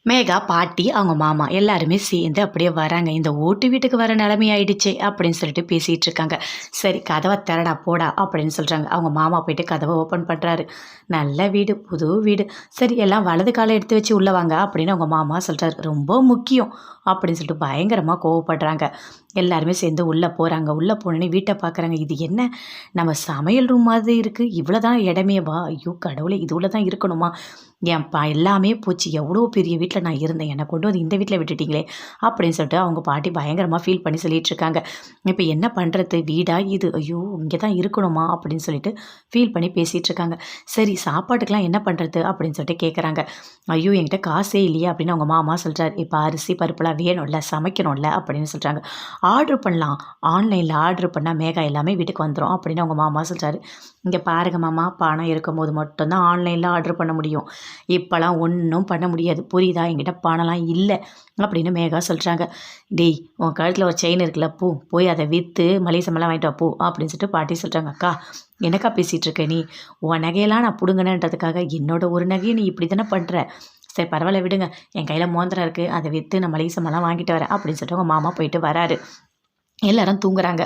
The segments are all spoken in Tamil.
மேகா, பாட்டி, அவங்க மாமா எல்லாருமே சேர்ந்து அப்படியே வராங்க. இந்த ஓட்டு வீட்டுக்கு வர நிலைமை ஆயிடுச்சே அப்படின்னு சொல்லிட்டு பேசிட்டு இருக்காங்க. சரி கதவ திறடா போடா அப்படின்னு சொல்றாங்க. அவங்க மாமா போயிட்டு கதவை ஓப்பன் பண்றாரு. நல்ல வீடு, புது வீடு. சரி எல்லாம் வலது காலை எடுத்து வச்சு உள்ள வாங்க அப்படின்னு அவங்க மாமா சொல்றாரு. ரொம்ப முக்கியம் அப்படின்னு சொல்லிட்டு பயங்கரமா கோவப்படுறாங்க. எல்லாருமே சேர்ந்து உள்ள போறாங்க. உள்ள போனோனே வீட்டை பார்க்குறாங்க. இது என்ன நம்ம சமையல் ரூம் மாதிரி இருக்கு. இவ்வளோதான் இடமேவா? ஐயோ கடவுளே! இது உள்ள தான் இருக்கணுமா? எல்லாமே போச்சு. எவ்வளோ பெரிய வீட்ல நான் இருந்தேன். என்ன கொண்டு வந்து இந்த வீட்ல விட்டுட்டீங்களே! அப்படின்னு சொல்லிட்டு அவங்க பாட்டி பயங்கரமா ஃபீல் பண்ணி சொல்லிட்டுருக்காங்க. இப்ப என்ன பண்றது? வீடா இது? ஐயோ! இங்க தான் இருக்கணுமா? அப்படின்னு சொல்லிட்டு ஃபீல் பண்ணி பேசிட்டுருக்காங்க. சரி சாப்பாட்டுக்கெல்லாம் என்ன பண்றது? அப்படின்னு சொல்லிட்டு கேட்குறாங்க. ஐயோ! என்கிட்ட காசே இல்லையே! அப்படின்னு அவங்க மாமா சொல்றாரு. இப்ப அரிசி, பருப்புலாம் வேணும்ல, சமைக்கணும்ல அப்படின்னு சொல்றாங்க. ஆர்டர் பண்ணலாம். ஆன்லைன்ல ஆர்டர் பண்ணா மேகா எல்லாமே வீட்டுக்கு வந்துரும் அப்படின்னு அவங்க மாமா சொல்றாரு. இங்க பாருங்க மாமா, பணம் இருக்கும்போது மட்டும் தான் ஆன்லைன்ல ஆர்டர் பண்ண முடியும். இப்பலாம் ஒண்ணும் பண்ண முடியாது. புரியுதா? என்கிட்ட பணம்லாம் இல்ல. அப்படின்னு மேகா சொல்றாங்க. "டேய்! உன் கழுத்துல ஒரு செயின் இருக்குல்ல, போ. போய் அத வித்து மளிகை சாமான்லாம் வாங்கிட்டு வா போ." அப்படின்னு சொல்லிட்டு பாட்டி சொல்றாங்க. "அக்கா, என்னக்கா பேசிட்டு இருக்க நீ? உன் நகையெல்லாம் நான் புடுங்குனேன்றதுக்காக என்னோட ஒரு நகைய நீ இப்படி தானே பண்ற? சரி பரவால்ல விடுங்க. என் கையில மோதிரம் இருக்கு. அத வித்து நான் மளிகை சாமான்லாம் வாங்கிட்டு வரேன்." அப்படின்னு சொல்லிட்டு அவங்க மாமா போயிட்டு வராரு. எல்லாரும் தூங்குறாங்க.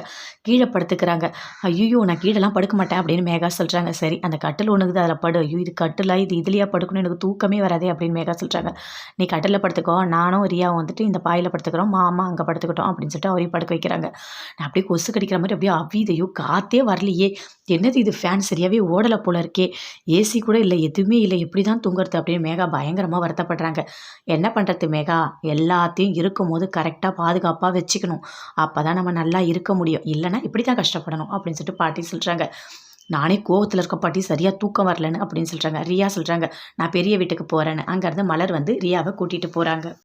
கீழ படுத்துக்கிறாங்க. "ஐய்யய்யோ! நான் கீழலாம் படுக்க மாட்டேன்." அப்படின்னு மேகா சொல்றாங்க. சரி அந்த கட்டில் ஒண்ணு இருக்குது அதில படு. ஐயோ! இது கட்டிலா? இது இதுலயா படுக்கணும்? எனக்கு தூக்கமே வராதே அப்படின்னு மேகா சொல்றாங்க. "நீ கட்டில்ல படுத்துக்கோ. நானும் ரியாவும் வந்துட்டு இந்த பாயில படுத்துக்கிறோம். மாமா அங்க படுத்துக்கட்டும்." அப்படின்னு சொல்லிட்டு அவரையும் படுக்க வைக்கிறாங்க. நான் அப்படியே கொசு கடிக்கிற மாரி அப்படியே அவ்வியுது. ஐயோ! காத்தே வரலையே! என்னது இது ஃபேன் சரியாவே ஓடல போல இருக்கே! ஏசி கூட இல்ல. எதுவுமே இல்ல. எப்படி தான் தூங்குறது? அப்படின்னு மேகா பயங்கரமா வருத்தப்படுறாங்க. என்ன பண்றது மேகா? எல்லாத்தையும் இருக்கும்போது கரெக்ட்டா பாதுகாப்பா வச்சுக்கணும். அப்பதான் நம்ம நல்லா இருக்க முடியும். இல்லன்னா இப்படி தான் கஷ்டப்படணும் அப்படின்னு சொல்லிட்டு பாட்டி சொல்றாங்க. நானே கோவத்துல இருக்கேன் பாட்டி. சரியா தூக்கம் வரலன்னு அப்படின்னு சொல்றாங்க. ரியா சொல்றாங்க, நான் பெரிய வீட்டுக்கு போறேன்னு. அங்கருந்து மலர் வந்து ரியாவ கூட்டிட்டு போறாங்க.